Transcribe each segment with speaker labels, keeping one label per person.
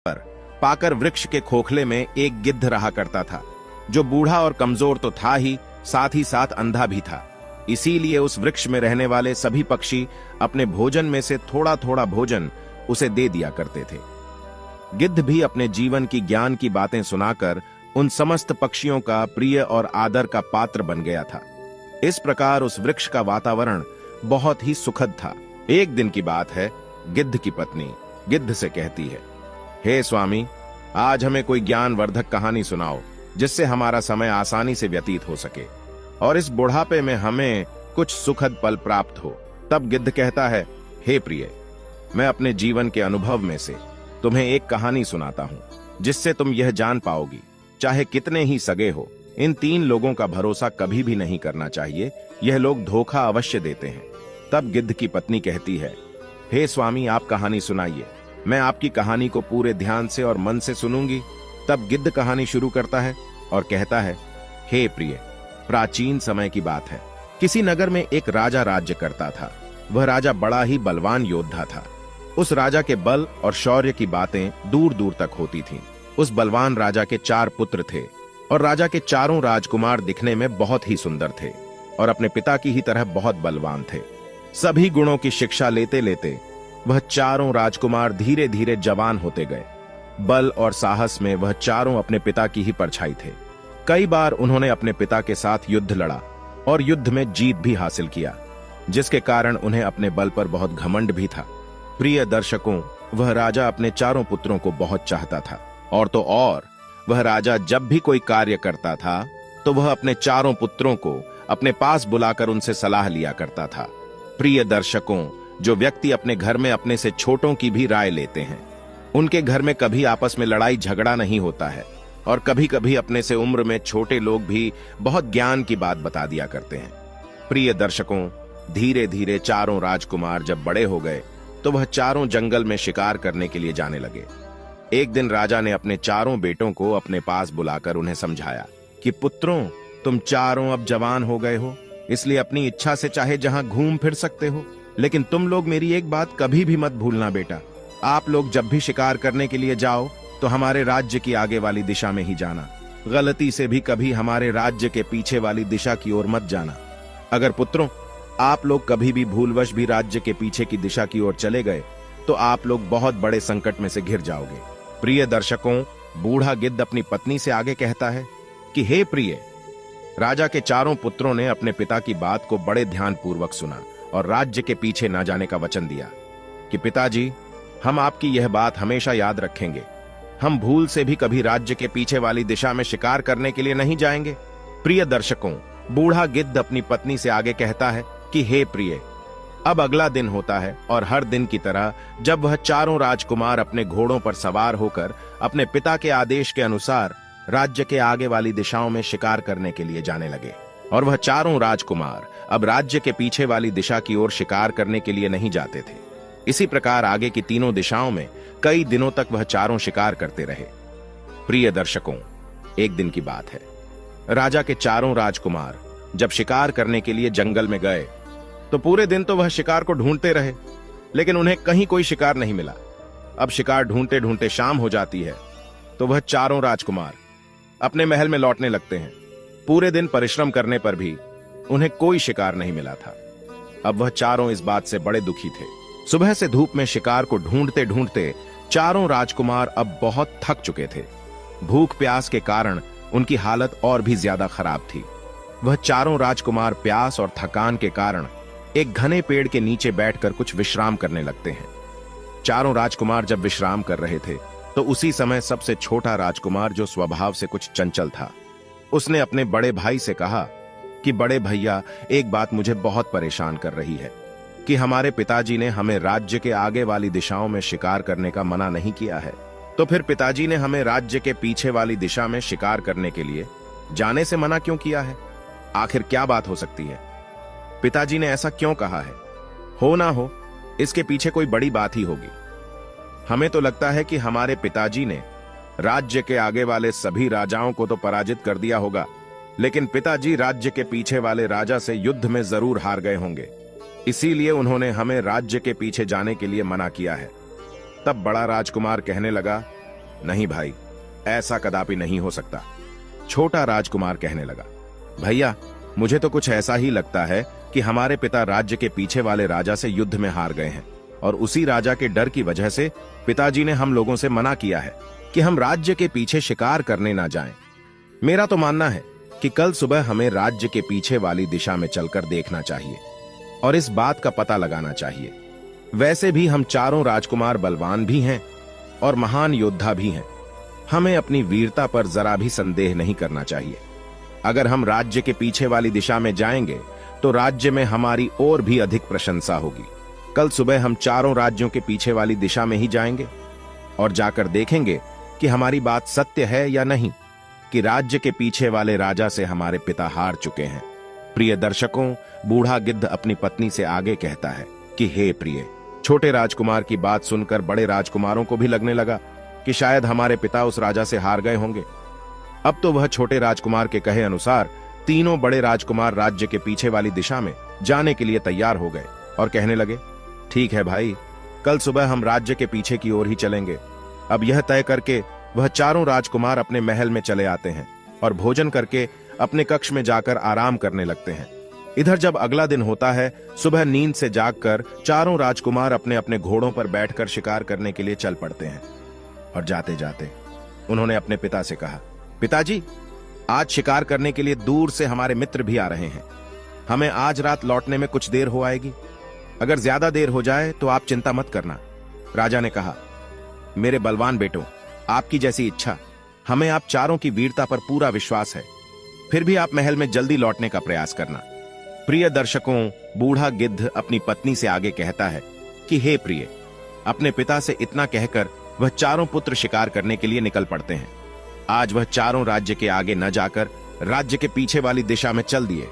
Speaker 1: पर पाकर वृक्ष के खोखले में एक गिद्ध रहा करता था, जो बूढ़ा और कमजोर तो था ही, साथ ही साथ अंधा भी था। इसीलिए उस वृक्ष में रहने वाले सभी पक्षी अपने भोजन में से थोड़ा थोड़ा भोजन उसे दे दिया करते थे। गिद्ध भी अपने जीवन की ज्ञान की बातें सुनाकर उन समस्त पक्षियों का प्रिय और आदर का पात्र बन गया था। इस प्रकार उस वृक्ष का वातावरण बहुत ही सुखद था। एक दिन की बात है, गिद्ध की पत्नी गिद्ध से कहती है, हे स्वामी, आज हमें कोई ज्ञानवर्धक कहानी सुनाओ जिससे हमारा समय आसानी से व्यतीत हो सके और इस बुढ़ापे में हमें कुछ सुखद पल प्राप्त हो। तब गिद्ध कहता है, हे प्रिय, मैं अपने जीवन के अनुभव में से तुम्हें एक कहानी सुनाता हूं जिससे तुम यह जान पाओगी, चाहे कितने ही सगे हो, इन 3 लोगों का भरोसा कभी भी नहीं करना चाहिए। यह लोग धोखा अवश्य देते हैं। तब गिद्ध की पत्नी कहती है, हे स्वामी, आप कहानी सुनाइए, मैं आपकी कहानी को पूरे ध्यान से और मन से सुनूंगी। तब गिद्ध कहानी शुरू करता है और कहता है, हे प्रिय, प्राचीन समय की बात है। किसी नगर में एक राजा राज्य करता था। वह राजा बड़ा ही बलवान योद्धा था। उस राजा के बल और शौर्य की बातें दूर दूर तक होती थीं। उस बलवान राजा के 4 पुत्र थे और राजा के चारों राजकुमार दिखने में बहुत ही सुंदर थे और अपने पिता की ही तरह बहुत बलवान थे। सभी गुणों की शिक्षा लेते लेते वह चारों राजकुमार धीरे धीरे जवान होते गए। बल और साहस में वह चारों अपने पिता की ही परछाई थे। कई बार उन्होंने अपने पिता के साथ युद्ध लड़ा और युद्ध में जीत भी हासिल किया, जिसके कारण उन्हें अपने बल पर बहुत घमंड भी था। प्रिय दर्शकों, वह राजा अपने चारों पुत्रों को बहुत चाहता था और तो और वह राजा जब भी कोई कार्य करता था तो वह अपने चारों पुत्रों को अपने पास बुलाकर उनसे सलाह लिया करता था। प्रिय दर्शकों, जो व्यक्ति अपने घर में अपने से छोटों की भी राय लेते हैं, उनके घर में कभी आपस में लड़ाई झगड़ा नहीं होता है और कभी कभी अपने से उम्र में छोटे लोग भी बहुत ज्ञान की बात बता दिया करते हैं। प्रिय दर्शकों, धीरे धीरे चारों राजकुमार जब बड़े हो गए तो वह चारों जंगल में शिकार करने के लिए जाने लगे। एक दिन राजा ने अपने चारों बेटों को अपने पास बुलाकर उन्हें समझाया कि पुत्रों, तुम चारों अब जवान हो गए हो, इसलिए अपनी इच्छा से चाहे जहां घूम फिर सकते हो, लेकिन तुम लोग मेरी एक बात कभी भी मत भूलना बेटा। आप लोग जब भी शिकार करने के लिए जाओ तो हमारे राज्य की आगे वाली दिशा में ही जाना। गलती से भी कभी हमारे राज्य के पीछे वाली दिशा की ओर मत जाना। अगर पुत्रों, आप लोग कभी भी भूलवश भी राज्य के पीछे की दिशा की ओर चले गए तो आप लोग बहुत बड़े संकट में से घिर जाओगे। प्रिय दर्शकों, बूढ़ा गिद्ध अपनी पत्नी से आगे कहता है कि हे प्रिय, राजा के चारों पुत्रों ने अपने पिता की बात को बड़े ध्यानपूर्वक सुना और राज्य के पीछे न जाने का वचन दिया कि पिताजी, हम आपकी यह बात हमेशा याद रखेंगे। हम भूल से भी कभी राज्य के पीछे वाली दिशा में शिकार करने के लिए नहीं जाएंगे। प्रिय दर्शकों, बूढ़ा गिद्ध अपनी पत्नी से आगे कहता है कि हे प्रिय, अब अगला दिन होता है और हर दिन की तरह जब वह चारों राजकुमार अपने घोड़ों पर सवार होकर अपने पिता के आदेश के अनुसार राज्य के आगे वाली दिशाओं में शिकार करने के लिए जाने लगे और वह चारों राजकुमार अब राज्य के पीछे वाली दिशा की ओर शिकार करने के लिए नहीं जाते थे। इसी प्रकार आगे की तीनों दिशाओं में कई दिनों तक वह चारों शिकार करते रहे। प्रिय दर्शकों, एक दिन की बात है, राजा के चारों राजकुमार जब शिकार करने के लिए जंगल में गए तो पूरे दिन तो वह शिकार को ढूंढते रहे, लेकिन उन्हें कहीं कोई शिकार नहीं मिला। अब शिकार ढूंढते ढूंढते शाम हो जाती है तो वह चारों राजकुमार अपने महल में लौटने लगते हैं। पूरे दिन परिश्रम करने पर भी उन्हें कोई शिकार नहीं मिला था। अब वह चारों इस बात से बड़े दुखी थे। सुबह से धूप में शिकार को ढूंढते ढूंढते चारों राजकुमार अब बहुत थक चुके थे। भूख प्यास के कारण उनकी हालत और भी ज्यादा खराब थी। वह चारों राजकुमार प्यास और थकान के कारण एक घने पेड़ के नीचे बैठकर कुछ विश्राम करने लगते हैं। चारों राजकुमार जब विश्राम कर रहे थे तो उसी समय सबसे छोटा राजकुमार, जो स्वभाव से कुछ चंचल था, उसने अपने बड़े भाई से कहा कि बड़े भैया, एक बात मुझे बहुत परेशान कर रही है कि हमारे पिताजी ने हमें राज्य के आगे वाली दिशाओं में शिकार करने का मना नहीं किया है, तो फिर पिताजी ने हमें राज्य के पीछे वाली दिशा में शिकार करने के लिए जाने से मना क्यों किया है? आखिर क्या बात हो सकती है? पिताजी ने ऐसा क्यों कहा है? हो ना हो, इसके पीछे कोई बड़ी बात ही होगी। हमें तो लगता है कि हमारे पिताजी ने राज्य के आगे वाले सभी राजाओं को तो पराजित कर दिया होगा, लेकिन पिताजी राज्य के पीछे वाले राजा से युद्ध में जरूर हार गए होंगे, इसीलिए उन्होंने हमें राज्य के पीछे जाने के लिए मना किया है। तब बड़ा राजकुमार कहने लगा नहीं भाई, ऐसा कदापि नहीं हो सकता। छोटा राजकुमार कहने लगा, भैया मुझे तो कुछ ऐसा ही लगता है कि हमारे पिता राज्य के पीछे वाले राजा से युद्ध में हार गए हैं और उसी राजा के डर की वजह से पिताजी ने हम लोगों से मना किया है कि हम राज्य के पीछे शिकार करने ना जाएं। मेरा तो मानना है कि कल सुबह हमें राज्य के पीछे वाली दिशा में चलकर देखना चाहिए और इस बात का पता लगाना चाहिए। वैसे भी हम चारों राजकुमार बलवान भी हैं और महान योद्धा भी हैं। हमें अपनी वीरता पर जरा भी संदेह नहीं करना चाहिए। अगर हम राज्य के पीछे वाली दिशा में जाएंगे तो राज्य में हमारी और भी अधिक प्रशंसा होगी। कल सुबह हम चारों राज्यों के पीछे वाली दिशा में ही जाएंगे और जाकर देखेंगे कि हमारी बात सत्य है या नहीं, कि राज्य के पीछे वाले राजा से हमारे पिता हार चुके हैं। प्रिय दर्शकों, बूढ़ा गिद्ध अपनी पत्नी से आगे कहता है कि हे प्रिय। छोटे राजकुमार की बात सुनकर बड़े राजकुमारों को भी लगने लगा कि शायद हमारे पिता उस राजा से हार गए होंगे। अब तो वह छोटे राजकुमार के कहे अनुसार तीनों बड़े राजकुमार राज्य के पीछे वाली दिशा में जाने के लिए तैयार हो गए और कहने लगे, ठीक है भाई, कल सुबह हम राज्य के पीछे की ओर ही चलेंगे। अब यह तय करके वह चारों राजकुमार अपने महल में चले आते हैं और भोजन करके अपने कक्ष में जाकर आराम करने लगते हैं। इधर जब अगला दिन होता है, सुबह नींद से जागकर चारों राजकुमार अपने अपने घोड़ों पर बैठकर शिकार करने के लिए चल पड़ते हैं। और जाते जाते उन्होंने अपने पिता से कहा, पिताजी, आज शिकार करने के लिए दूर से हमारे मित्र भी आ रहे हैं। हमें आज रात लौटने में कुछ देर हो आएगी। अगर ज्यादा देर हो जाए तो आप चिंता मत करना। राजा ने कहा, मेरे बलवान बेटों, आपकी जैसी इच्छा। हमें आप चारों की वीरता पर पूरा विश्वास है। फिर भी आप महल में जल्दी लौटने का प्रयास करना। प्रिय दर्शकों, बूढ़ा गिद्ध अपनी पत्नी से आगे कहता है कि हे प्रिय। अपने पिता से इतना कहकर वह चारों पुत्र शिकार करने के लिए निकल पड़ते हैं। आज वह चारों राज्य के आगे न जाकर राज्य के पीछे वाली दिशा में चल दिए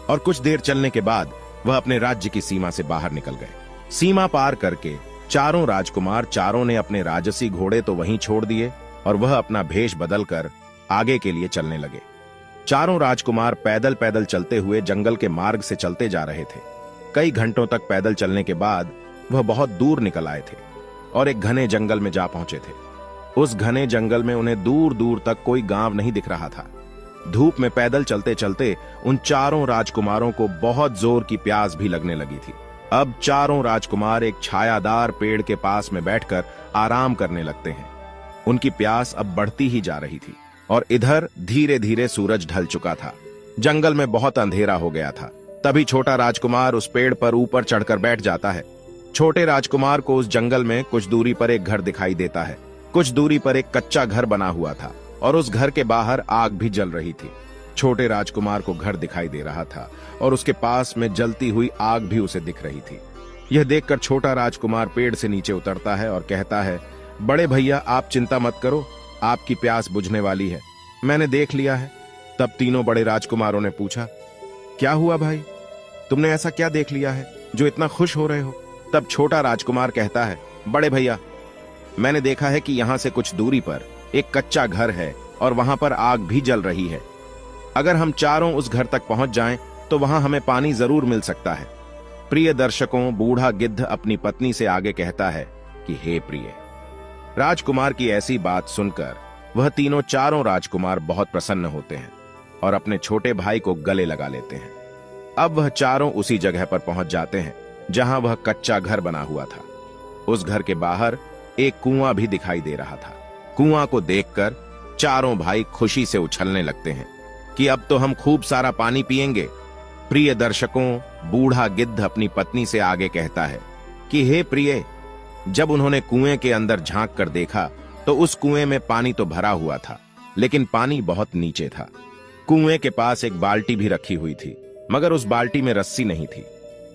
Speaker 1: और कुछ देर चलने के बाद वह अपने राज्य की सीमा से बाहर निकल गए। सीमा पार करके चारों राजकुमार चारों ने अपने राजसी घोड़े तो वहीं छोड़ दिए और वह अपना भेष बदलकर आगे के लिए चलने लगे। चारों राजकुमार पैदल पैदल चलते हुए जंगल के मार्ग से चलते जा रहे थे। कई घंटों तक पैदल चलने के बाद वह बहुत दूर निकल आए थे और एक घने जंगल में जा पहुंचे थे। उस घने जंगल में उन्हें दूर दूर तक कोई गांव नहीं दिख रहा था। धूप में पैदल चलते चलते उन चारों राजकुमारों को बहुत जोर की प्यास भी लगने लगी थी। अब चारों राजकुमार एक छायादार पेड़ के पास में बैठकर आराम करने लगते हैं। उनकी प्यास अब बढ़ती ही जा रही थी और इधर धीरे धीरे सूरज ढल चुका था। जंगल में बहुत अंधेरा हो गया था। तभी छोटा राजकुमार उस पेड़ पर ऊपर चढ़कर बैठ जाता है। छोटे राजकुमार को उस जंगल में कुछ दूरी पर एक घर दिखाई देता है। कुछ दूरी पर एक कच्चा घर बना हुआ था और उस घर के बाहर आग भी जल रही थी। छोटे राजकुमार को घर दिखाई दे रहा था और उसके पास में जलती हुई आग भी उसे दिख रही थी। यह देखकर छोटा राजकुमार पेड़ से नीचे उतरता है और कहता है, बड़े भैया, आप चिंता मत करो, आपकी प्यास बुझने वाली है, मैंने देख लिया है। तब तीनों बड़े राजकुमारों ने पूछा, क्या हुआ भाई, तुमने ऐसा क्या देख लिया है जो इतना खुश हो रहे हो? तब छोटा राजकुमार कहता है, बड़े भैया, मैंने देखा है कि यहां से कुछ दूरी पर एक कच्चा घर है और वहां पर आग भी जल रही है। अगर हम चारों उस घर तक पहुंच जाएं तो वहां हमें पानी जरूर मिल सकता है। प्रिय दर्शकों, बूढ़ा गिद्ध अपनी पत्नी से आगे कहता है कि हे प्रिय। राजकुमार की ऐसी बात सुनकर वह तीनों चारों राजकुमार बहुत प्रसन्न होते हैं और अपने छोटे भाई को गले लगा लेते हैं। अब वह चारों उसी जगह पर पहुंच जाते हैं जहां वह कच्चा घर बना हुआ था। उस घर के बाहर एक कुआं भी दिखाई दे रहा था। कुआं को देखकर चारों भाई खुशी से उछलने लगते हैं कि अब तो हम खूब सारा पानी पिएंगे। प्रिय दर्शकों, बूढ़ा गिद्ध अपनी पत्नी से आगे कहता है कि हे प्रिय। जब उन्होंने कुएं के अंदर झांक कर देखा तो उस कुएं में पानी तो भरा हुआ था, लेकिन पानी बहुत नीचे था। कुएं के पास एक बाल्टी भी रखी हुई थी, मगर उस बाल्टी में रस्सी नहीं थी।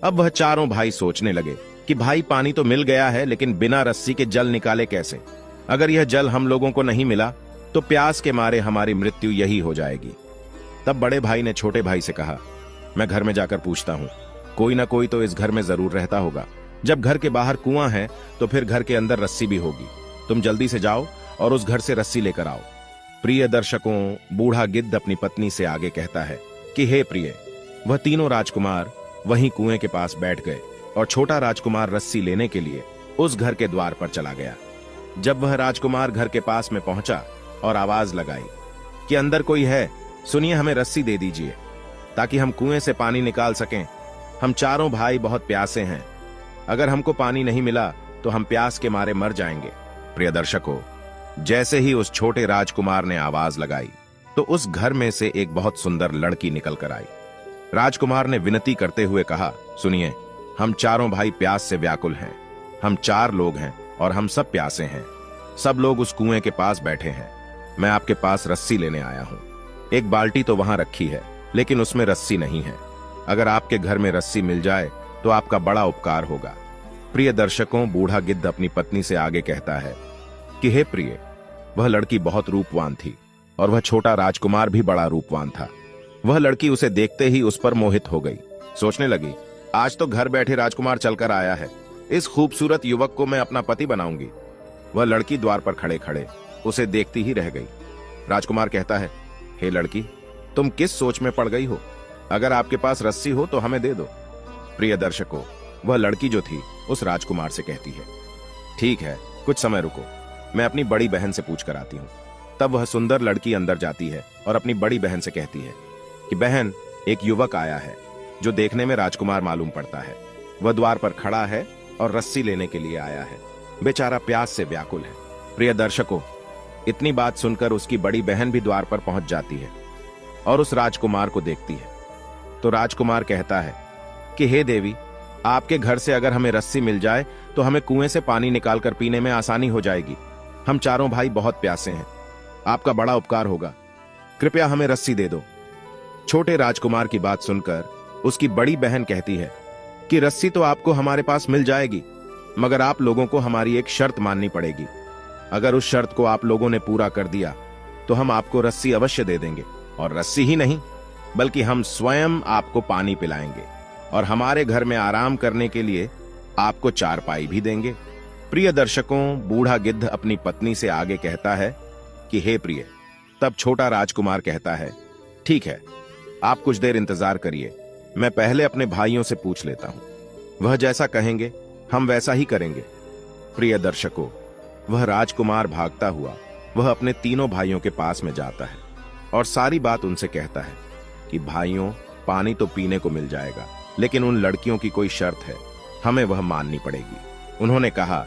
Speaker 1: अब वह चारों भाई सोचने लगे कि भाई, पानी तो मिल गया है, लेकिन बिना रस्सी के जल निकाले कैसे? अगर यह जल हम लोगों को नहीं मिला तो प्यास के मारे हमारी मृत्यु यही हो जाएगी। तब बड़े भाई ने छोटे भाई से कहा, मैं घर में जाकर पूछता हूं, कोई ना कोई तो इस घर में जरूर रहता होगा। जब घर के बाहर कुआं है तो फिर घर के अंदर रस्सी भी होगी। तुम जल्दी से जाओ और उस घर से रस्सी लेकर आओ। प्रिय दर्शकों, बूढ़ा गिद्ध अपनी पत्नी से आगे कहता है कि हे प्रिय। वह तीनों राजकुमार वहीं कुएं के पास बैठ गए और छोटा राजकुमार रस्सी लेने के लिए उस घर के द्वार पर चला गया। जब वह राजकुमार घर के पास में पहुंचा और आवाज लगाई कि अंदर कोई है, सुनिए, हमें रस्सी दे दीजिए ताकि हम कुएं से पानी निकाल सकें। हम चारों भाई बहुत प्यासे हैं। अगर हमको पानी नहीं मिला तो हम प्यास के मारे मर जाएंगे। प्रिय दर्शकों, जैसे ही उस छोटे राजकुमार ने आवाज लगाई तो उस घर में से एक बहुत सुंदर लड़की निकल कर आई। राजकुमार ने विनती करते हुए कहा, सुनिए, हम चारों भाई प्यास से व्याकुल हैं। हम 4 लोग हैं और हम सब प्यासे हैं। सब लोग उस कुएं के पास बैठे हैं। मैं आपके पास रस्सी लेने आया हूं। एक बाल्टी तो वहां रखी है, लेकिन उसमें रस्सी नहीं है। अगर आपके घर में रस्सी मिल जाए तो आपका बड़ा उपकार होगा। प्रिय दर्शकों, बूढ़ा गिद्ध अपनी पत्नी से आगे कहता है कि हे प्रिय, वह लड़की बहुत रूपवान थी और वह छोटा राजकुमार भी बड़ा रूपवान था। वह लड़की उसे देखते ही उस पर मोहित हो गई। सोचने लगी, आज तो घर बैठे राजकुमार चलकर आया है। इस खूबसूरत युवक को मैं अपना पति बनाऊंगी। वह लड़की द्वार पर खड़े खड़े उसे देखती ही रह गई। राजकुमार कहता है, हे लड़की, तुम किस सोच में पड़ गई हो? अगर आपके पास रस्सी हो तो हमें दे दो। प्रिय दर्शकों, वह लड़की जो थी उस राजकुमार से कहती है, ठीक है, कुछ समय रुको, मैं अपनी बड़ी बहन से पूछ कर आती हूं। तब वह सुंदर लड़की अंदर जाती है और अपनी बड़ी बहन से कहती है कि बहन, एक युवक आया है जो देखने में राजकुमार मालूम पड़ता है। वह द्वार पर खड़ा है और रस्सी लेने के लिए आया है। बेचारा प्यास से व्याकुल है। प्रिय दर्शकों, इतनी बात सुनकर उसकी बड़ी बहन भी द्वार पर पहुंच जाती है और उस राजकुमार को देखती है। तो राजकुमार कहता है कि हे देवी, आपके घर से अगर हमें रस्सी मिल जाए तो हमें कुएं से पानी निकालकर पीने में आसानी हो जाएगी। हम चारों भाई बहुत प्यासे हैं। आपका बड़ा उपकार होगा। कृपया हमें रस्सी दे दो। छोटे राजकुमार की बात सुनकर उसकी बड़ी बहन कहती है कि रस्सी तो आपको हमारे पास मिल जाएगी, मगर आप लोगों को हमारी एक शर्त माननी पड़ेगी। अगर उस शर्त को आप लोगों ने पूरा कर दिया तो हम आपको रस्सी अवश्य दे देंगे, और रस्सी ही नहीं बल्कि हम स्वयं आपको पानी पिलाएंगे और हमारे घर में आराम करने के लिए आपको चारपाई भी देंगे। प्रिय दर्शकों, बूढ़ा गिद्ध अपनी पत्नी से आगे कहता है कि हे प्रिय। तब छोटा राजकुमार कहता है, ठीक है, आप कुछ देर इंतजार करिए, मैं पहले अपने भाइयों से पूछ लेता हूं। वह जैसा कहेंगे हम वैसा ही करेंगे। प्रिय दर्शकों, वह राजकुमार भागता हुआ वह अपने तीनों भाइयों के पास में जाता है और सारी बात उनसे कहता है कि भाइयों, पानी तो पीने को मिल जाएगा, लेकिन उन लड़कियों की कोई शर्त है, हमें वह माननी पड़ेगी। उन्होंने कहा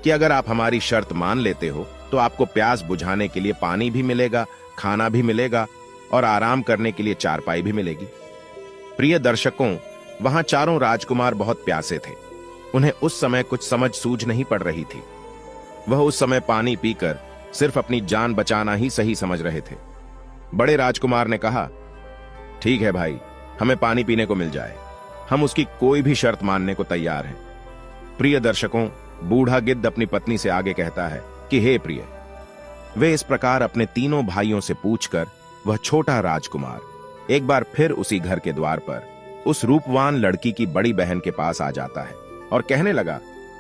Speaker 1: कि अगर आप हमारी शर्त मान लेते हो तो आपको प्यास बुझाने के लिए पानी भी मिलेगा, खाना भी मिलेगा और आराम करने के लिए चारपाई भी मिलेगी। प्रिय दर्शकों, वहां चारों राजकुमार बहुत प्यासे थे। उन्हें उस समय कुछ समझ सूझ नहीं पड़ रही थी। वह उस समय पानी पीकर सिर्फ अपनी जान बचाना ही सही समझ रहे थे। बड़े राजकुमार ने कहा, ठीक है भाई, हमें पानी पीने को मिल जाए, हम उसकी कोई भी शर्त मानने को तैयार हैं। प्रिय दर्शकों, बूढ़ा गिद्ध अपनी पत्नी से आगे कहता है कि हे प्रिय। वे इस प्रकार अपने तीनों भाइयों से पूछकर वह छोटा राजकुमार एक बार फिर उसी घर के द्वार पर उस रूपवान लड़की की बड़ी बहन के पास आ जाता है और कहने लगा,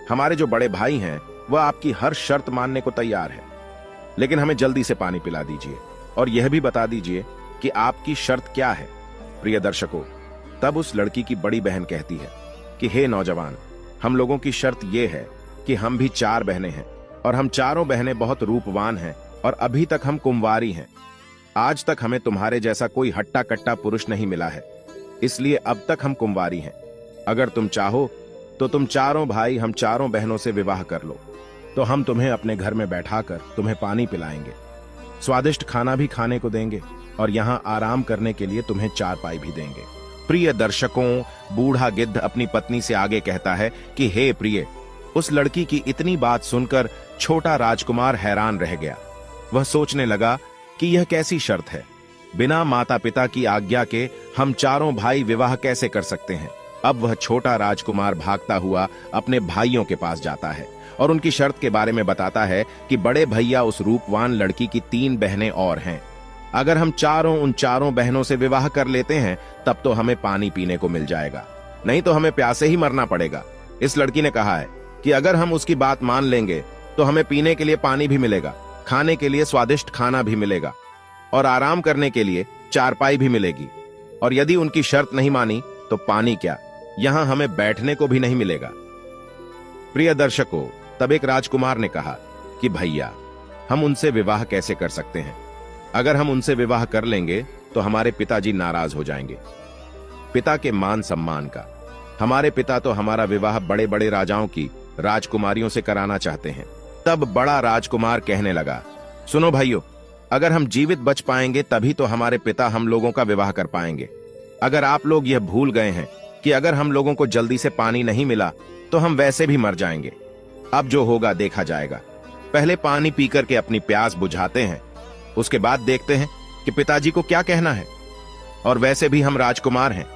Speaker 1: हमारे जो बड़े भाई हैं वह आपकी हर शर्त मानने को तैयार है, लेकिन हमें जल्दी से पानी पिला दीजिए और यह भी बता दीजिए कि आपकी शर्त क्या है। प्रिय दर्शकों, तब उस लड़की की बड़ी बहन कहती है कि हे नौजवान, हम लोगों की शर्त यह है कि हम भी 4 बहनें हैं और हम चारों बहनें बहुत रूपवान हैं और अभी तक हम कुंवारी हैं। आज तक हमें तुम्हारे जैसा कोई हट्टा कट्टा पुरुष नहीं मिला है, इसलिए अब तक हम कुंवारी हैं। अगर तुम चाहो तो तुम चारों भाई हम चारों बहनों से विवाह कर लो, तो हम तुम्हें अपने घर में बैठाकर तुम्हें पानी पिलाएंगे, स्वादिष्ट खाना भी खाने को देंगे और यहाँ आराम करने के लिए तुम्हें चारपाई भी देंगे। प्रिय दर्शकों, बूढ़ा गिद्ध अपनी पत्नी से आगे कहता है कि हे प्रिय। उस लड़की की इतनी बात सुनकर छोटा राजकुमार हैरान रह गया। वह सोचने लगा कि यह कैसी शर्त है, बिना माता पिता की आज्ञा के हम चारों भाई विवाह कैसे कर सकते हैं। अब वह छोटा राजकुमार भागता हुआ अपने भाइयों के पास जाता है और उनकी शर्त के बारे में बताता है कि बड़े भैया, उस रूपवान लड़की की 3 बहनें और हैं। अगर हम चारों उन चारों बहनों से विवाह कर लेते हैं तब तो हमें पानी पीने को मिल जाएगा, नहीं तो हमें प्यासे ही मरना पड़ेगा। इस लड़की ने कहा है कि अगर हम उसकी बात मान लेंगे तो हमें पीने के लिए पानी भी मिलेगा, खाने के लिए स्वादिष्ट खाना भी मिलेगा और आराम करने के लिए चारपाई भी मिलेगी। और यदि उनकी शर्त नहीं मानी तो पानी क्या, यहां हमें बैठने को भी नहीं मिलेगा। प्रिय दर्शकों, तब एक राजकुमार ने कहा कि भैया हम उनसे विवाह कैसे कर सकते हैं। अगर हम उनसे विवाह कर लेंगे तो हमारे पिताजी नाराज हो जाएंगे। पिता के मान सम्मान का, हमारे पिता तो हमारा विवाह बड़े बड़े राजाओं की राजकुमारियों से कराना चाहते हैं। तब बड़ा राजकुमार कहने लगा, सुनो भाइयों, अगर हम जीवित बच पाएंगे तभी तो हमारे पिता हम लोगों का विवाह कर पाएंगे। अगर आप लोग यह भूल गए हैं कि अगर हम लोगों को जल्दी से पानी नहीं मिला तो हम वैसे भी मर जाएंगे। अब जो होगा देखा जाएगा। पहले पानी पीकर के अपनी प्यास बुझाते हैं, उसके बाद देखते हैं कि पिताजी को क्या कहना है। और वैसे भी हम राजकुमार हैं,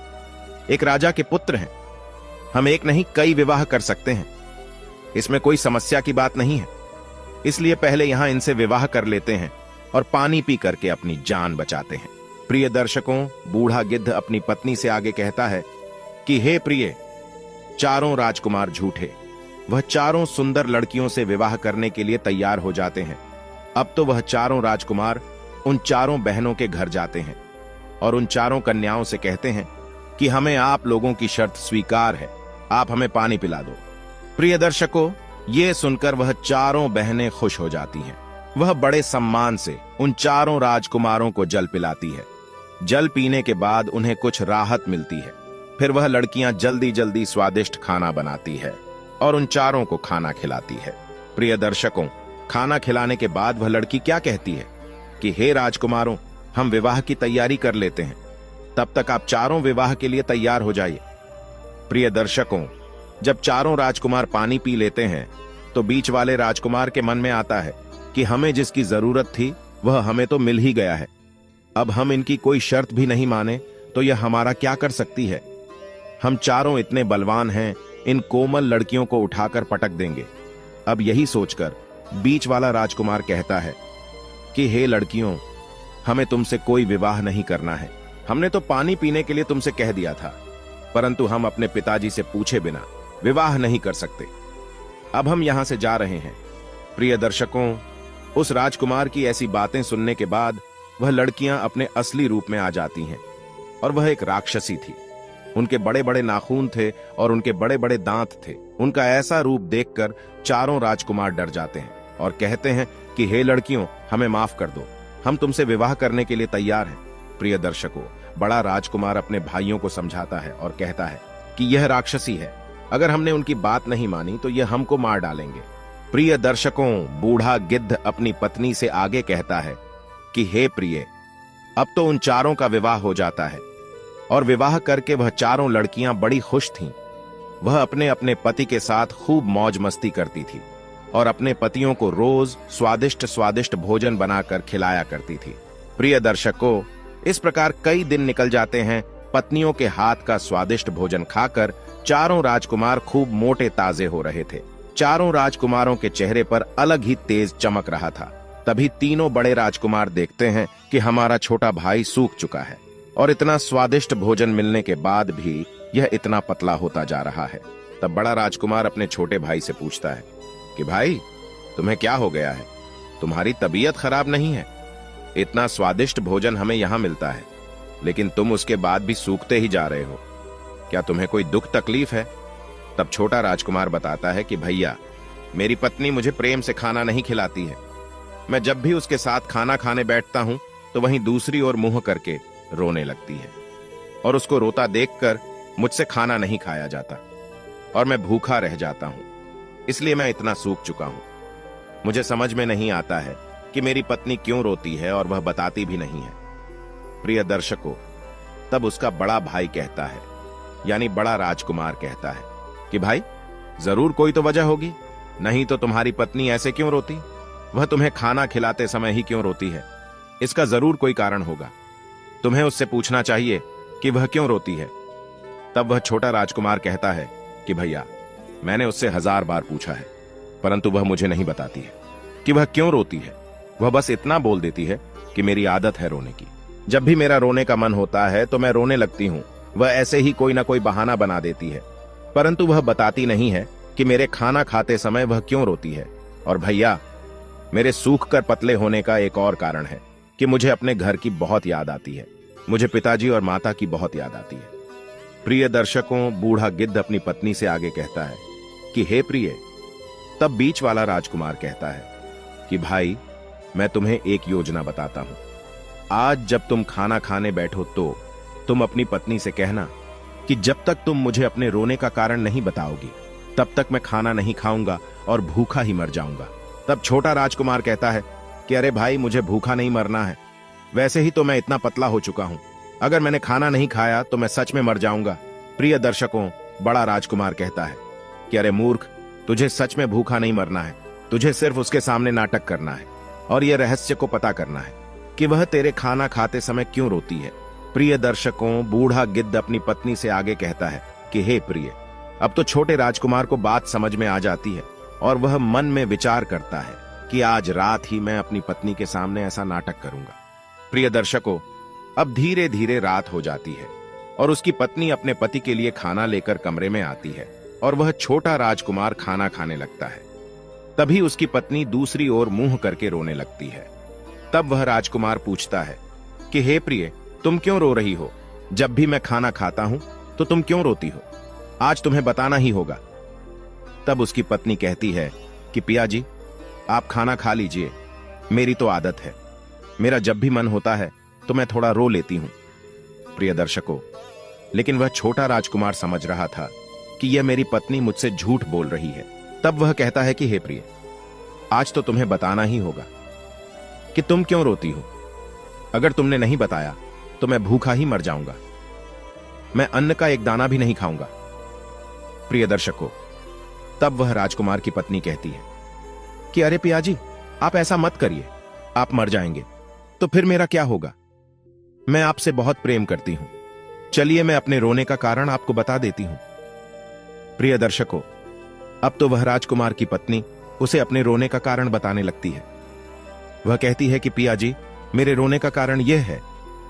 Speaker 1: एक राजा के पुत्र हैं, हम एक नहीं कई विवाह कर सकते हैं, इसमें कोई समस्या की बात नहीं है। इसलिए पहले यहां इनसे विवाह कर लेते हैं और पानी पी करके अपनी जान बचाते हैं। प्रिय दर्शकों, बूढ़ा गिद्ध अपनी पत्नी से आगे कहता है कि हे प्रिय, चारों राजकुमार झूठे। वह चारों सुंदर लड़कियों से विवाह करने के लिए तैयार हो जाते हैं। अब तो वह चारों राजकुमार उन चारों बहनों के घर जाते हैं और उन चारों कन्याओं से कहते हैं कि हमें आप लोगों की शर्त स्वीकार है, आप हमें पानी पिला दो। प्रिय दर्शकों, ये सुनकर वह चारों बहनें खुश हो जाती हैं। वह बड़े सम्मान से उन चारों राजकुमारों को जल पिलाती है। जल पीने के बाद उन्हें कुछ राहत मिलती है। फिर वह लड़कियां जल्दी जल्दी स्वादिष्ट खाना बनाती है और उन चारों को खाना खिलाती है। प्रिय दर्शकों, खाना खिलाने के बाद वह लड़की क्या कहती है कि हे राजकुमारों, हम विवाह की तैयारी कर लेते हैं, तब तक आप चारों विवाह के लिए तैयार हो जाइए। प्रिय दर्शकों, जब चारों राजकुमार पानी पी लेते हैं तो बीच वाले राजकुमार के मन में आता है कि हमें जिसकी जरूरत थी वह हमें तो मिल ही गया है। अब हम इनकी कोई शर्त भी नहीं माने तो यह हमारा क्या कर सकती है। हम चारों इतने बलवान हैं, इन कोमल लड़कियों को उठाकर पटक देंगे। अब यही सोचकर बीच वाला राजकुमार कहता है कि हे लड़कियों, हमें तुमसे कोई विवाह नहीं करना है। हमने तो पानी पीने के लिए तुमसे कह दिया था, परंतु हम अपने पिताजी से पूछे बिना विवाह नहीं कर सकते। अब हम यहां से जा रहे हैं। प्रिय दर्शकों, उस राजकुमार की ऐसी बातें सुनने के बाद वह लड़कियां अपने असली रूप में आ जाती हैं और वह एक राक्षसी थी। उनके बड़े बड़े नाखून थे और उनके बड़े बड़े दांत थे। उनका ऐसा रूप देखकर चारों राजकुमार डर जाते हैं और कहते हैं कि हे लड़कियों, हमें माफ कर दो, हम तुमसे विवाह करने के लिए तैयार हैं। प्रिय दर्शकों, बड़ा राजकुमार अपने भाइयों को समझाता है और कहता है कि यह राक्षसी है, अगर हमने उनकी बात नहीं मानी तो यह हमको मार डालेंगे। प्रिय दर्शकों, बूढ़ा गिद्ध अपनी पत्नी से आगे कहता है कि हे प्रिय, अब तो उन चारों का विवाह हो जाता है। और विवाह करके वह चारों लड़कियां बड़ी खुश थीं। वह अपने अपने पति के साथ खूब मौज मस्ती करती थी और अपने पतियों को रोज स्वादिष्ट स्वादिष्ट भोजन बनाकर खिलाया करती थी। प्रिय दर्शकों, इस प्रकार कई दिन निकल जाते हैं। पत्नियों के हाथ का स्वादिष्ट भोजन खाकर चारों राजकुमार खूब मोटे ताजे हो रहे थे। चारों राजकुमारों के चेहरे पर अलग ही तेज चमक रहा था। तभी तीनों बड़े राजकुमार देखते हैं कि हमारा छोटा भाई सूख चुका है और इतना स्वादिष्ट भोजन मिलने के बाद भी यह इतना पतला होता जा रहा है। तब बड़ा राजकुमार अपने छोटे भाई से पूछता है कि भाई, तुम्हें क्या हो गया है? तुम्हारी तबीयत खराब नहीं है? इतना स्वादिष्ट भोजन हमें यहाँ मिलता है, लेकिन तुम उसके बाद भी सूखते ही जा रहे हो। क्या तुम्हें कोई दुख तकलीफ है? तब छोटा राजकुमार बताता है कि भैया, मेरी पत्नी मुझे प्रेम से खाना नहीं खिलाती है। मैं जब भी उसके साथ खाना खाने बैठता हूं तो वहीं दूसरी ओर मुंह करके रोने लगती है और उसको रोता देखकर मुझसे खाना नहीं खाया जाता और मैं भूखा रह जाता हूं। इसलिए मैं इतना सूख चुका हूं। मुझे समझ में नहीं आता है कि मेरी पत्नी क्यों रोती है और वह बताती भी नहीं है। प्रिय दर्शकों, तब उसका बड़ा भाई कहता है, यानी बड़ा राजकुमार कहता है कि भाई, जरूर कोई तो वजह होगी, नहीं तो तुम्हारी पत्नी ऐसे क्यों रोती? वह तुम्हें खाना खिलाते समय ही क्यों रोती है? इसका जरूर कोई कारण होगा। तुम्हें उससे पूछना चाहिए कि वह क्यों रोती है। तब वह छोटा राजकुमार कहता है कि भैया, मैंने उससे 1000 बार पूछा है, परंतु वह मुझे नहीं बताती है कि वह क्यों रोती है। वह बस इतना बोल देती है कि मेरी आदत है रोने की। जब भी मेरा रोने का मन होता है तो मैं रोने लगती हूँ। वह ऐसे ही कोई ना कोई बहाना बना देती है, परंतु वह बताती नहीं है कि मेरे खाना खाते समय वह क्यों रोती है। और भैया, मेरे सूख कर पतले होने का एक और कारण है कि मुझे अपने घर की बहुत याद आती है। मुझे पिताजी और माता की बहुत याद आती है। प्रिय दर्शकों, बूढ़ा गिद्ध अपनी पत्नी से आगे कहता है कि हे प्रिय। तब बीच वाला राजकुमार कहता है कि भाई, मैं तुम्हें एक योजना बताता हूं। आज जब तुम खाना खाने बैठो तो तुम अपनी पत्नी से कहना कि जब तक तुम मुझे अपने रोने का कारण नहीं बताओगी तब तक मैं खाना नहीं खाऊंगा और भूखा ही मर जाऊंगा। तब छोटा राजकुमार कहता है कि अरे भाई, मुझे भूखा नहीं मरना है, वैसे ही तो मैं इतना पतला हो चुका हूं, अगर मैंने खाना नहीं खाया तो मैं सच में मर जाऊंगा। प्रिय दर्शकों, बड़ा राजकुमार कहता है कि अरे मूर्ख, तुझे सच में भूखा नहीं मरना है, तुझे सिर्फ उसके सामने नाटक करना है और यह रहस्य को पता करना है कि वह तेरे खाना खाते समय क्यों रोती है। प्रिय दर्शकों, बूढ़ा गिद्ध अपनी पत्नी से आगे कहता है कि हे प्रिय। अब तो छोटे राजकुमार को बात समझ में आ जाती है और वह मन में विचार करता है कि आज रात ही मैं अपनी पत्नी के सामने ऐसा नाटक करूंगा। प्रिय दर्शकों, अब धीरे धीरे रात हो जाती है और उसकी पत्नी अपने पति के लिए खाना लेकर कमरे में आती है और वह छोटा राजकुमार खाना खाने लगता है। तभी उसकी पत्नी दूसरी ओर मुंह करके रोने लगती है। तब वह राजकुमार पूछता है कि हे प्रिय, तुम क्यों रो रही हो? जब भी मैं खाना खाता हूं तो तुम क्यों रोती हो? आज तुम्हें बताना ही होगा। तब उसकी पत्नी कहती है कि पिया जी, आप खाना खा लीजिए, मेरी तो आदत है, मेरा जब भी मन होता है तो मैं थोड़ा रो लेती हूं। प्रिय दर्शकों, लेकिन वह छोटा राजकुमार समझ रहा था कि यह मेरी पत्नी मुझसे झूठ बोल रही है। तब वह कहता है कि हे प्रिय, आज तो तुम्हें बताना ही होगा कि तुम क्यों रोती हो। अगर तुमने नहीं बताया तो मैं भूखा ही मर जाऊंगा, मैं अन्न का एक दाना भी नहीं खाऊंगा। प्रिय दर्शकों, तब वह राजकुमार की पत्नी कहती है कि अरे पिया जी, आप ऐसा मत करिए, आप मर जाएंगे तो फिर मेरा क्या होगा? मैं आपसे बहुत प्रेम करती हूं, चलिए मैं अपने रोने का कारण आपको बता देती हूं। प्रिय दर्शकों, अब तो वह राजकुमार की पत्नी उसे अपने रोने का कारण बताने लगती है। वह कहती है कि पिया जी, मेरे रोने का कारण यह है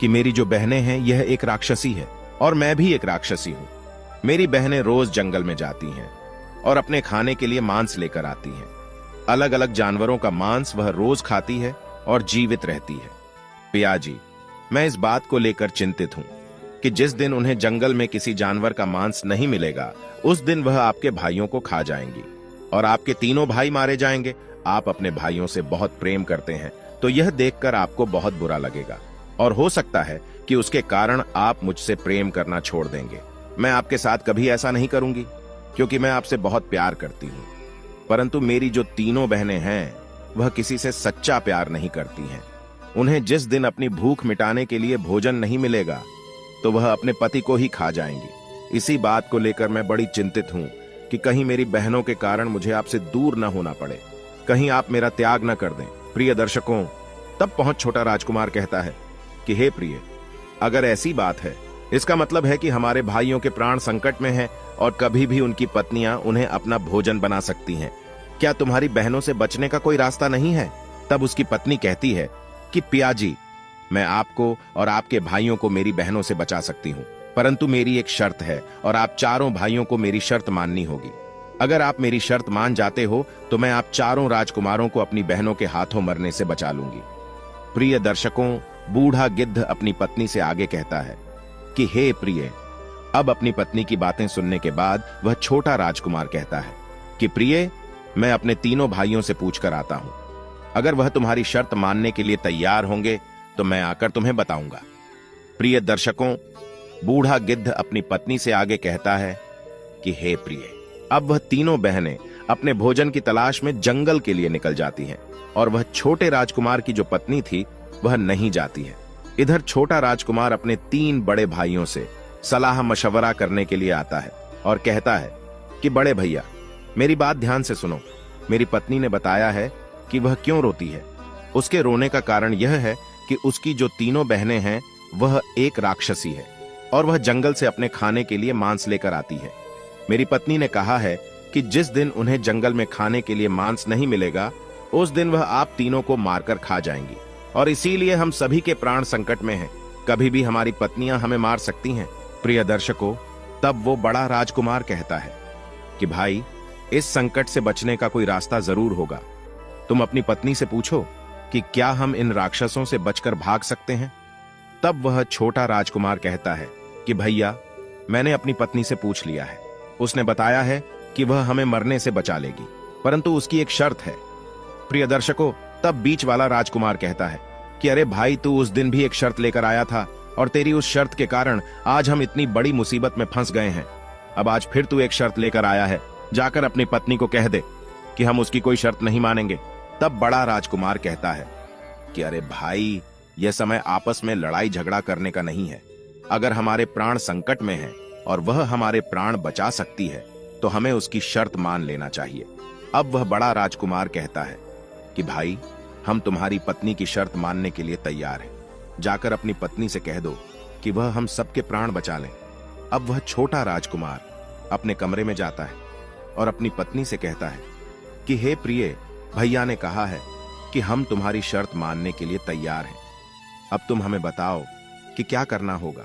Speaker 1: कि मेरी जो बहनें हैं यह एक राक्षसी है और मैं भी एक राक्षसी हूं। मेरी बहनें रोज जंगल में जाती हैं और अपने खाने के लिए मांस लेकर आती हैं। अलग अलग जानवरों का मांस वह रोज खाती है और जीवित रहती है। पिया जी, मैं इस बात को लेकर चिंतित हूं कि जिस दिन उन्हें जंगल में किसी जानवर का मांस नहीं मिलेगा उस दिन वह आपके भाइयों को खा जाएंगी और आपके तीनों भाई मारे जाएंगे। आप अपने भाइयों से बहुत प्रेम करते हैं तो यह देखकर आपको बहुत बुरा लगेगा और हो सकता है कि उसके कारण आप मुझसे प्रेम करना छोड़ देंगे। मैं आपके साथ कभी ऐसा नहीं करूंगी क्योंकि मैं आपसे बहुत प्यार करती हूं, परंतु मेरी जो तीनों बहनें हैं वह किसी से सच्चा प्यार नहीं करती हैं। उन्हें जिस दिन अपनी भूख मिटाने के लिए भोजन नहीं मिलेगा तो वह अपने पति को ही खा जाएंगी। इसी बात को लेकर मैं बड़ी चिंतित हूं कि कहीं मेरी बहनों के कारण मुझे आपसे दूर न होना पड़े, कहीं आप मेरा त्याग न कर दें। प्रिय दर्शकों, तब पहुंच छोटा राजकुमार कहता है कि हे प्रिय, अगर ऐसी बात है इसका मतलब है कि हमारे भाइयों के प्राण संकट में हैं और कभी भी उनकी पत्नियां उन्हें अपना भोजन बना सकती हैं। क्या तुम्हारी बहनों से बचने का कोई रास्ता नहीं है? तब उसकी पत्नी कहती है कि पिया जी, मैं आपको और आपके भाइयों को मेरी बहनों से बचा सकती हूं, परंतु मेरी एक शर्त है और आप चारों भाइयों को मेरी शर्त माननी होगी। अगर आप मेरी शर्त मान जाते हो तो मैं आप चारों राजकुमारों को अपनी बहनों के हाथों मरने से बचा लूंगी। प्रिय दर्शकों, बूढ़ा गिद्ध अपनी पत्नी से आगे कहता है कि हे प्रिय। अब अपनी पत्नी की बातें सुनने के बाद वह छोटा राजकुमार कहता है कि प्रिय, मैं अपने तीनों भाइयों से पूछ कर आता हूं, अगर वह तुम्हारी शर्त मानने के लिए तैयार होंगे तो मैं आकर तुम्हें बताऊंगा। प्रिय दर्शकों, बूढ़ा गिद्ध अपनी पत्नी से आगे कहता है कि हे प्रिय। अब वह तीनों बहनें अपने भोजन की तलाश में जंगल के लिए निकल जाती हैं और वह छोटे राजकुमार की जो पत्नी थी वह नहीं जाती है। इधर छोटा राजकुमार अपने 3 बड़े भाइयों से सलाह मशवरा करने के लिए आता है और कहता है कि बड़े भैया, मेरी बात ध्यान से सुनो। मेरी पत्नी ने बताया है कि वह क्यों रोती है। उसके रोने का कारण यह है कि उसकी जो तीनों बहनें हैं वह एक राक्षसी है और वह जंगल से अपने खाने के लिए मांस लेकर आती है। मेरी पत्नी ने कहा है कि जिस दिन उन्हें जंगल में खाने के लिए मांस नहीं मिलेगा उस दिन वह आप तीनों को मारकर खा जाएंगी और इसीलिए हम सभी के प्राण संकट में हैं। कभी भी हमारी पत्नियां हमें मार सकती हैं। प्रिय दर्शकों, तब वो बड़ा राजकुमार कहता है कि भाई, इस संकट से बचने का कोई रास्ता जरूर होगा। तुम अपनी पत्नी से पूछो कि क्या हम इन राक्षसों से बचकर भाग सकते हैं। तब वह छोटा राजकुमार कहता है कि भैया, मैंने अपनी पत्नी से पूछ लिया है, उसने बताया है कि वह हमें मरने से बचा लेगी, परंतु उसकी एक शर्त है। प्रिय दर्शकों, तब बीच वाला राजकुमार कहता है कि अरे भाई, तू उस दिन भी एक शर्त लेकर आया था और तेरी उस शर्त के कारण आज हम इतनी बड़ी मुसीबत में फंस गए हैं। अब आज फिर तू एक शर्त लेकर आया है, जाकर अपनी पत्नी को कह दे कि हम उसकी कोई शर्त नहीं मानेंगे। तब बड़ा राजकुमार कहता है कि अरे भाई, यह समय आपस में लड़ाई झगड़ा करने का नहीं है। अगर हमारे प्राण संकट में हैं और वह हमारे प्राण बचा सकती है तो हमें उसकी शर्त मान लेना चाहिए। अब वह बड़ा राजकुमार कहता है कि भाई, हम तुम्हारी पत्नी की शर्त मानने के लिए तैयार हैं। जाकर अपनी पत्नी से कह दो कि वह हम सबके प्राण बचा लें। अब वह छोटा राजकुमार अपने कमरे में जाता है और अपनी पत्नी से कहता है कि हे प्रिय, भैया ने कहा है कि हम तुम्हारी शर्त मानने के लिए तैयार हैं। अब तुम हमें बताओ कि क्या करना होगा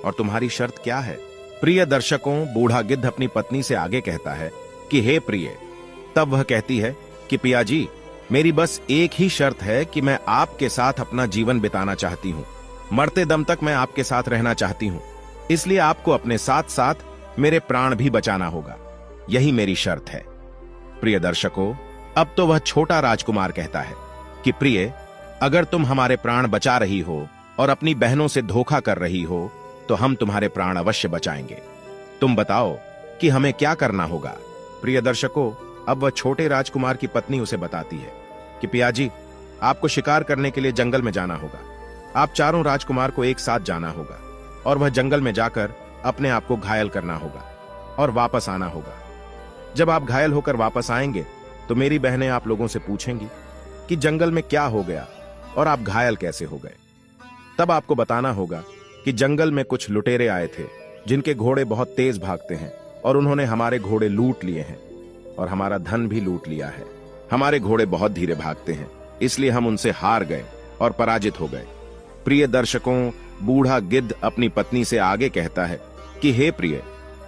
Speaker 1: और तुम्हारी शर्त क्या है। प्रिय दर्शकों, बूढ़ा गिद्ध अपनी पत्नी से आगे कहता है कि हे प्रिय। तब वह कहती है कि पिया जी, मेरी बस एक ही शर्त है कि मैं आपके साथ अपना जीवन बिताना चाहती हूँ। मरते दम तक मैं आपके साथ रहना चाहती हूँ, इसलिए आपको अपने साथ साथ मेरे प्राण भी बचाना होगा। यही मेरी शर्त है। प्रिय दर्शकों, अब तो वह छोटा राजकुमार कहता है कि प्रिय, अगर तुम हमारे प्राण बचा रही हो और अपनी बहनों से धोखा कर रही हो तो हम तुम्हारे प्राण अवश्य बचाएंगे। तुम बताओ कि हमें क्या करना होगा। प्रिय दर्शकों, अब वह छोटे राजकुमार की पत्नी उसे बताती है कि पिया जी, आपको शिकार करने के लिए जंगल में जाना होगा। आप चारों राजकुमार को एक साथ जाना होगा और वह जंगल में जाकर अपने आप को घायल करना होगा और वापस आना होगा। जब आप घायल होकर वापस आएंगे तो मेरी बहनें आप लोगों से पूछेंगी कि जंगल में क्या हो गया और आप घायल कैसे हो गए। तब आपको बताना होगा कि जंगल में कुछ लुटेरे आए थे जिनके घोड़े बहुत तेज भागते हैं और उन्होंने हमारे घोड़े लूट लिए हैं और हमारा धन भी लूट लिया है। हमारे घोड़े बहुत धीरे भागते हैं, इसलिए हम उनसे हार गए और पराजित हो गए। प्रिय दर्शकों, बूढ़ा गिद्ध अपनी पत्नी से आगे कहता है कि हे प्रिय।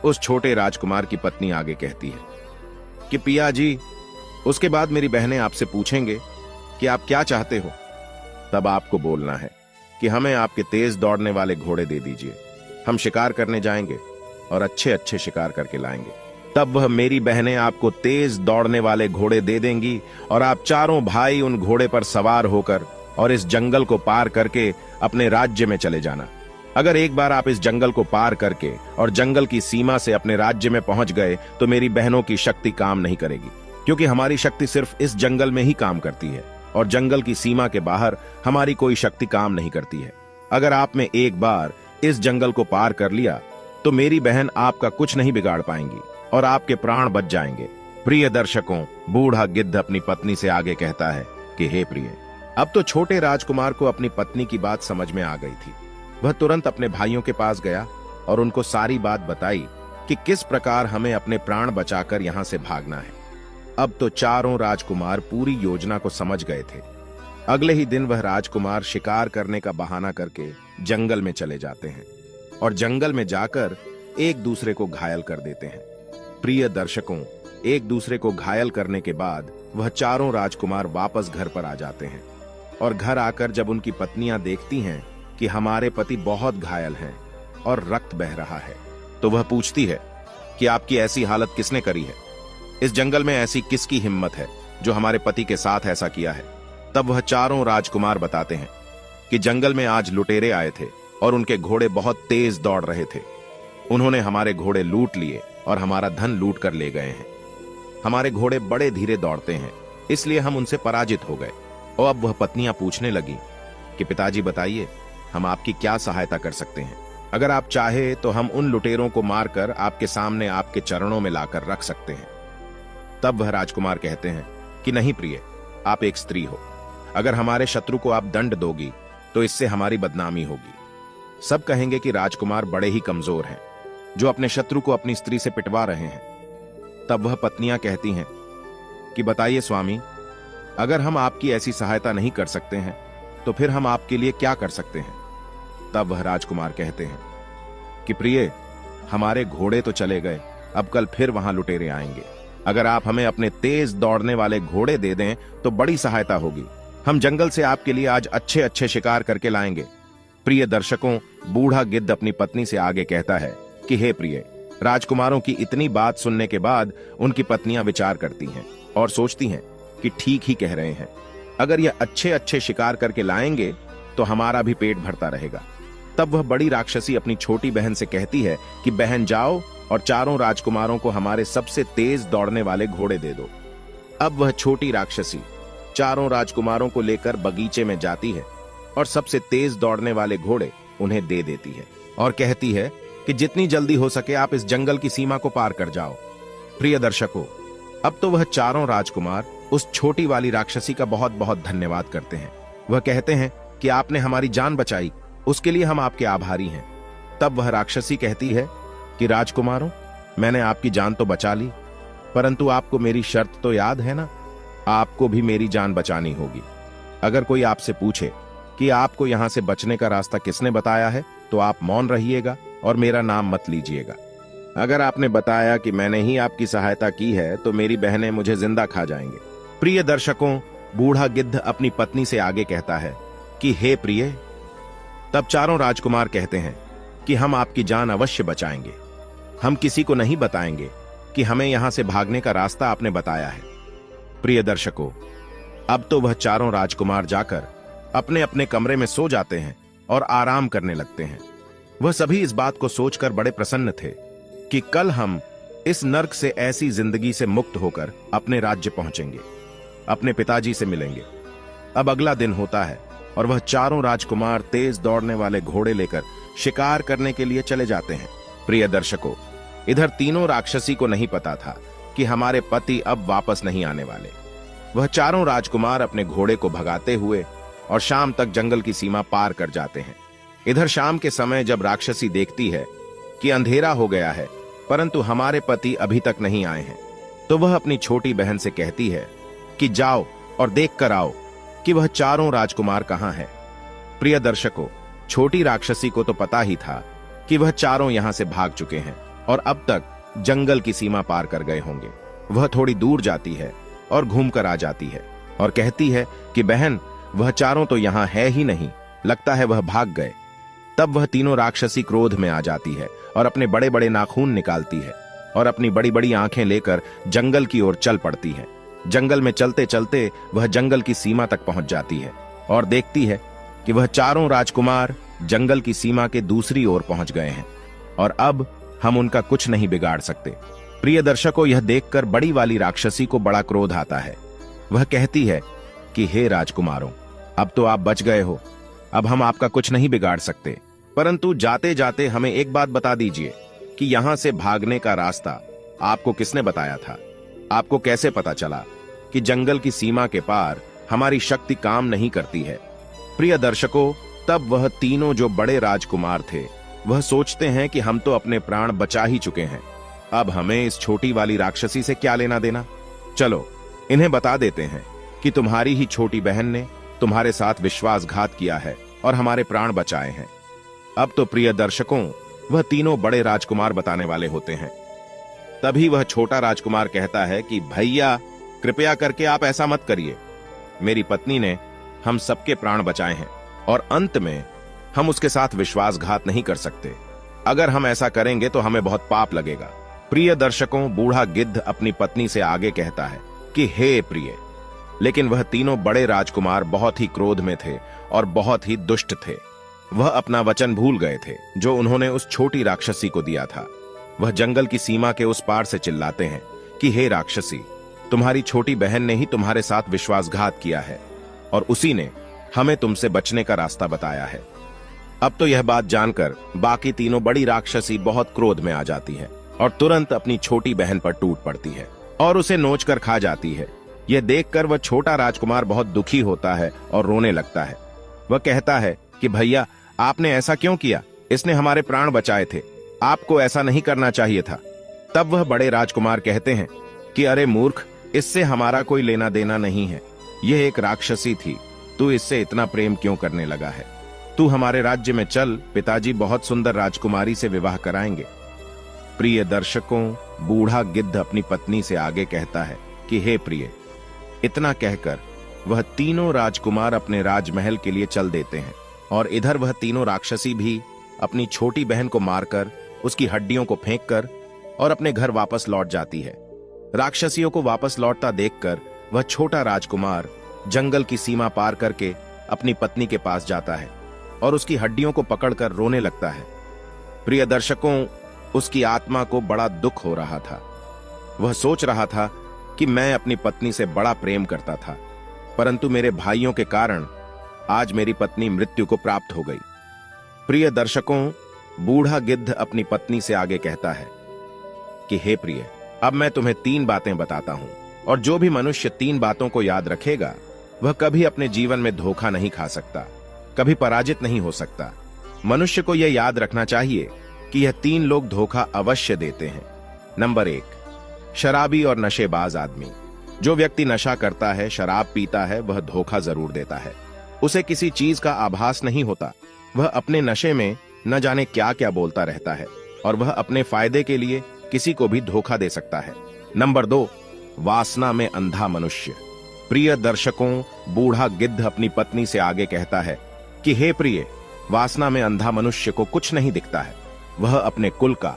Speaker 1: उस छोटे राजकुमार की पत्नी आगे कहती है कि पिया जी, उसके बाद मेरी बहनें आपसे पूछेंगे कि आप क्या चाहते हो। तब आपको बोलना है कि हमें आपके तेज दौड़ने वाले घोड़े दे दीजिए। हम शिकार करने जाएंगे और अच्छे अच्छे शिकार करके लाएंगे। तब वह मेरी बहनें आपको तेज दौड़ने वाले घोड़े दे देंगी और आप चारों भाई उन घोड़े पर सवार होकर और इस जंगल को पार करके अपने राज्य में चले जाना। अगर एक बार आप इस जंगल को पार करके और जंगल की सीमा से अपने राज्य में पहुंच गए तो मेरी बहनों की शक्ति काम नहीं करेगी, क्योंकि हमारी शक्ति सिर्फ इस जंगल में ही काम करती है और जंगल की सीमा के बाहर हमारी कोई शक्ति काम नहीं करती है। अगर आप में एक बार इस जंगल को पार कर लिया तो मेरी बहन आपका कुछ नहीं बिगाड़ पाएंगी और आपके प्राण बच जाएंगे। प्रिय दर्शकों, बूढ़ा गिद्ध अपनी पत्नी से आगे कहता है कि हे प्रिय। अब तो छोटे राजकुमार को अपनी पत्नी की बात समझ में आ गई थी। वह तुरंत अपने भाइयों के पास गया और उनको सारी बात बताई कि किस प्रकार हमें अपने प्राण बचाकर यहां से भागना है। अब तो चारों राजकुमार पूरी योजना को समझ गए थे। अगले ही दिन वह राजकुमार शिकार करने का बहाना करके जंगल में चले जाते हैं और जंगल में जाकर एक दूसरे को घायल कर देते हैं। प्रिय दर्शकों, एक दूसरे को घायल करने के बाद वह चारों राजकुमार वापस घर पर आ जाते हैं और घर आकर जब उनकी पत्नियां देखती हैं कि हमारे पति बहुत घायल हैं और रक्त बह रहा है, तो वह पूछती है कि आपकी ऐसी हालत किसने करी है। इस जंगल में ऐसी किसकी हिम्मत है जो हमारे पति के साथ ऐसा किया है। तब वह चारों राजकुमार बताते हैं कि जंगल में आज लुटेरे आए थे और उनके घोड़े बहुत तेज दौड़ रहे थे। उन्होंने हमारे घोड़े लूट लिए और हमारा धन लूट कर ले गए हैं। हमारे घोड़े बड़े धीरे दौड़ते हैं, इसलिए हम उनसे पराजित हो गए। और अब वह पत्नियां पूछने लगी कि पिताजी बताइए, हम आपकी क्या सहायता कर सकते हैं। अगर आप चाहे तो हम उन लुटेरों को मारकर आपके सामने आपके चरणों में लाकर रख सकते हैं। तब वह राजकुमार कहते हैं कि नहीं प्रिय, आप एक स्त्री हो। अगर हमारे शत्रु को आप दंड दोगी तो इससे हमारी बदनामी होगी। सब कहेंगे कि राजकुमार बड़े ही कमजोर हैं, जो अपने शत्रु को अपनी स्त्री से पिटवा रहे हैं। तब वह पत्नियां कहती हैं कि बताइए स्वामी, अगर हम आपकी ऐसी सहायता नहीं कर सकते हैं तो फिर हम आपके लिए क्या कर सकते हैं। तब वह राजकुमार कहते हैं कि प्रिय, हमारे घोड़े तो चले गए, अब कल फिर वहां लुटेरे आएंगे। अगर आप हमें अपने तेज दौड़ने वाले घोड़े दे दें तो बड़ी सहायता होगी। हम जंगल से आपके लिए आज अच्छे अच्छे शिकार करके लाएंगे। प्रिय दर्शकों, बूढ़ा गिद्ध अपनी पत्नी से आगे कहता है कि हे प्रिय। राजकुमारों की इतनी बात सुनने के बाद उनकी पत्नियां विचार करती हैं और सोचती हैं कि ठीक ही कह रहे हैं। अगर यह अच्छे अच्छे शिकार करके लाएंगे तो हमारा भी पेट भरता रहेगा। तब वह बड़ी राक्षसी अपनी छोटी बहन से कहती है कि बहन जाओ और चारों राजकुमारों को हमारे सबसे तेज दौड़ने वाले घोड़े दे दो। अब वह छोटी राक्षसी चारों राजकुमारों को लेकर बगीचे में जाती है और सबसे तेज दौड़ने वाले घोड़े उन्हें दे देती है और कहती है कि जितनी जल्दी हो सके आप इस जंगल की सीमा को पार कर जाओ। प्रिय दर्शकों, अब तो वह चारों राजकुमार उस छोटी वाली राक्षसी का बहुत बहुत धन्यवाद करते हैं। वह कहते हैं कि आपने हमारी जान बचाई, उसके लिए हम आपके आभारी हैं। तब वह राक्षसी कहती है कि राजकुमारों, मैंने आपकी जान तो बचा ली, परंतु आपको मेरी शर्त तो याद है ना? आपको भी मेरी जान बचानी होगी। अगर कोई आपसे पूछे कि आपको यहां से बचने का रास्ता किसने बताया है, तो आप मौन रहिएगा और मेरा नाम मत लीजिएगा। अगर आपने बताया कि मैंने ही आपकी सहायता की है, तो मेरी बहनें मुझे जिंदा खा जाएंगे। प्रिय दर्शकों, बूढ़ा गिद्ध अपनी पत्नी से आगे कहता है कि हे प्रिय। तब चारों राजकुमार कहते हैं कि हम आपकी जान अवश्य बचाएंगे। हम किसी को नहीं बताएंगे कि हमें यहां से भागने का रास्ता आपने बताया है। प्रिय दर्शकों, अब तो वह चारों राजकुमार जाकर अपने अपने कमरे में सो जाते हैं और आराम करने लगते हैं। वह सभी इस बात को सोचकर बड़े प्रसन्न थे कि कल हम इस नर्क से ऐसी जिंदगी से मुक्त होकर अपने राज्य पहुंचेंगे, अपने पिताजी से मिलेंगे। अब अगला दिन होता है और वह चारों राजकुमार तेज दौड़ने वाले घोड़े लेकर शिकार करने के लिए चले जाते हैं। प्रिय दर्शकों, इधर तीनों राक्षसी को नहीं पता था कि हमारे पति अब वापस नहीं आने वाले। वह चारों राजकुमार अपने घोड़े को भगाते हुए और शाम तक जंगल की सीमा पार कर जाते हैं। इधर शाम के समय जब राक्षसी देखती है कि अंधेरा हो गया है परंतु हमारे पति अभी तक नहीं आए हैं, तो वह अपनी छोटी बहन से कहती है कि जाओ और देख कर आओ कि वह चारों राजकुमार कहां हैं। प्रिय दर्शकों, छोटी राक्षसी को तो पता ही था कि वह चारों यहां से भाग चुके हैं और अब तक जंगल की सीमा पार कर गए होंगे। वह थोड़ी दूर जाती है और घूमकर आ जाती है और कहती है कि बहन, वह चारों तो यहां है ही नहीं, लगता है वह भाग गए। तब वह तीनों राक्षसी क्रोध में आ जाती है और अपने बड़े बड़े नाखून निकालती है और अपनी बड़ी बड़ी आंखें लेकर जंगल की ओर चल पड़ती है। जंगल में चलते चलते वह जंगल की सीमा तक पहुंच जाती है और देखती है कि वह चारों राजकुमार जंगल की सीमा के दूसरी ओर पहुंच गए हैं और अब हम उनका कुछ नहीं बिगाड़ सकते। प्रिय दर्शकों, यह देखकर बड़ी वाली राक्षसी को बड़ा क्रोध आता है। वह कहती है कि हे राजकुमारों, अब तो आप बच गए हो, अब हम आपका कुछ नहीं बिगाड़ सकते, परंतु जाते जाते हमें एक बात बता दीजिए कि यहां से भागने का रास्ता आपको किसने बताया था? आपको कैसे पता चला कि जंगल की सीमा के पार हमारी शक्ति काम नहीं करती है? प्रिय दर्शकों, तब वह तीनों जो बड़े राजकुमार थे वह सोचते हैं कि हम तो अपने प्राण बचा ही चुके हैं, अब हमें इस छोटी वाली राक्षसी से क्या लेना देना। चलो इन्हें बता देते हैं कि तुम्हारी ही छोटी बहन ने तुम्हारे साथ विश्वासघात किया है और हमारे प्राण बचाए हैं। अब तो प्रिय दर्शकों, वह तीनों बड़े राजकुमार बताने वाले होते हैं। तभी वह छोटा राजकुमार कहता है कि भैया, कृपया करके आप ऐसा मत करिए। मेरी पत्नी ने हम सबके प्राण बचाए हैं और अंत में हम उसके साथ विश्वासघात नहीं कर सकते। अगर हम ऐसा करेंगे तो हमें बहुत पाप लगेगा। प्रिय दर्शकों, बूढ़ा गिद्ध अपनी पत्नी से आगे कहता है कि हे प्रिय, लेकिन वह तीनों बड़े राजकुमार बहुत ही क्रोध में थे और बहुत ही दुष्ट थे। वह अपना वचन भूल गए थे जो उन्होंने उस छोटी राक्षसी को दिया था। वह जंगल की सीमा के उस पार से चिल्लाते हैं कि हे राक्षसी, तुम्हारी छोटी बहन ने ही तुम्हारे साथ विश्वासघात किया है और उसी ने हमें तुमसे बचने का रास्ता बताया है। अब तो यह बात जानकर बाकी तीनों बड़ी राक्षसी बहुत क्रोध में आ जाती है और तुरंत अपनी छोटी बहन पर टूट पड़ती है और उसे नोचकर खा जाती है। यह देखकर वह छोटा राजकुमार बहुत दुखी होता है और रोने लगता है। वह कहता है कि भैया, आपने ऐसा क्यों किया? इसने हमारे प्राण बचाए थे, आपको ऐसा नहीं करना चाहिए था। तब वह बड़े राजकुमार कहते हैं कि अरे मूर्ख, इससे हमारा कोई लेना देना नहीं है, यह एक राक्षसी थी, तू इससे इतना प्रेम क्यों करने लगा है? तू हमारे राज्य में चल, पिताजी बहुत सुंदर राजकुमारी से विवाह कराएंगे। प्रिय दर्शकों, बूढ़ा गिद्ध अपनी पत्नी से आगे कहता है कि हे प्रिय। इतना कहकर वह तीनों राजकुमार अपने राजमहल के लिए चल देते हैं और इधर वह तीनों राक्षसी भी अपनी छोटी बहन को मारकर उसकी हड्डियों को फेंककर और अपने घर वापस लौट जाती है। राक्षसियों को वापस लौटता देखकर वह छोटा राजकुमार जंगल की सीमा पार करके अपनी पत्नी के पास जाता है और उसकी हड्डियों को पकड़कर रोने लगता है। प्रिय दर्शकों, उसकी आत्मा को बड़ा दुख हो रहा था। वह सोच रहा था कि मैं अपनी पत्नी से बड़ा प्रेम करता था, परंतु मेरे भाइयों के कारण आज मेरी पत्नी मृत्यु को प्राप्त हो गई। प्रिय दर्शकों, बूढ़ा गिद्ध अपनी पत्नी से आगे कहता है कि हे प्रिय, अब मैं तुम्हें 3 बातें बताता हूं, और जो भी मनुष्य 3 बातों को याद रखेगा वह कभी अपने जीवन में धोखा नहीं खा सकता, कभी पराजित नहीं हो सकता। मनुष्य को यह याद रखना चाहिए कि यह 3 लोग धोखा अवश्य देते हैं। नंबर 1, शराबी और नशेबाज आदमी। जो व्यक्ति नशा करता है, शराब पीता है, वह धोखा जरूर देता है। उसे किसी चीज का आभास नहीं होता। वह अपने नशे में न जाने क्या क्या बोलता रहता है और वह अपने फायदे के लिए किसी को भी धोखा दे सकता है। नंबर 2, वासना में अंधा मनुष्य। प्रिय दर्शकों, बूढ़ा गिद्ध अपनी पत्नी से आगे कहता है कि हे प्रिय, वासना में अंधा मनुष्य को कुछ नहीं दिखता है। वह अपने कुल का,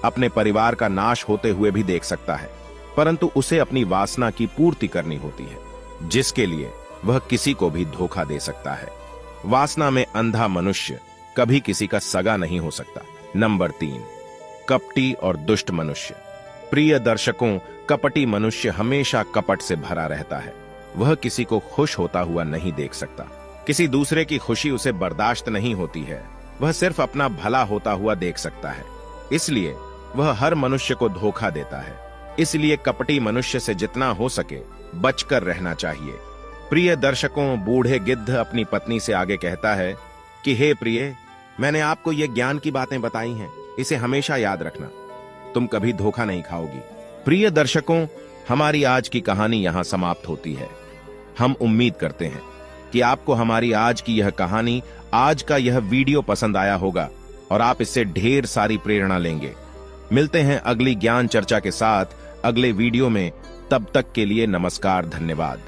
Speaker 1: अपने परिवार का नाश होते हुए भी देख सकता है, परंतु उसे अपनी वासना की पूर्ति करनी होती है, जिसके लिए वह किसी को भी धोखा दे सकता है। वासना में अंधा मनुष्य कभी किसी का सगा नहीं हो सकता। नंबर 3, कपटी और दुष्ट मनुष्य। प्रिय दर्शकों, कपटी मनुष्य हमेशा कपट से भरा रहता है। वह किसी को खुश होता हुआ नहीं देख सकता। किसी दूसरे की खुशी उसे बर्दाश्त नहीं होती है। वह सिर्फ अपना भला होता हुआ देख सकता है, इसलिए वह हर मनुष्य को धोखा देता है। इसलिए कपटी मनुष्य से जितना हो सके बचकर रहना चाहिए। प्रिय दर्शकों, बूढ़े गिद्ध अपनी पत्नी से आगे कहता है कि हे प्रिय, मैंने आपको ये ज्ञान की बातें बताई हैं, इसे हमेशा याद रखना, तुम कभी धोखा नहीं खाओगी। प्रिय दर्शकों, हमारी आज की कहानी यहां समाप्त होती है। हम उम्मीद करते हैं कि आपको हमारी आज की यह कहानी, आज का यह वीडियो पसंद आया होगा और आप इससे ढेर सारी प्रेरणा लेंगे। मिलते हैं अगली ज्ञान चर्चा के साथ अगले वीडियो में। तब तक के लिए नमस्कार, धन्यवाद।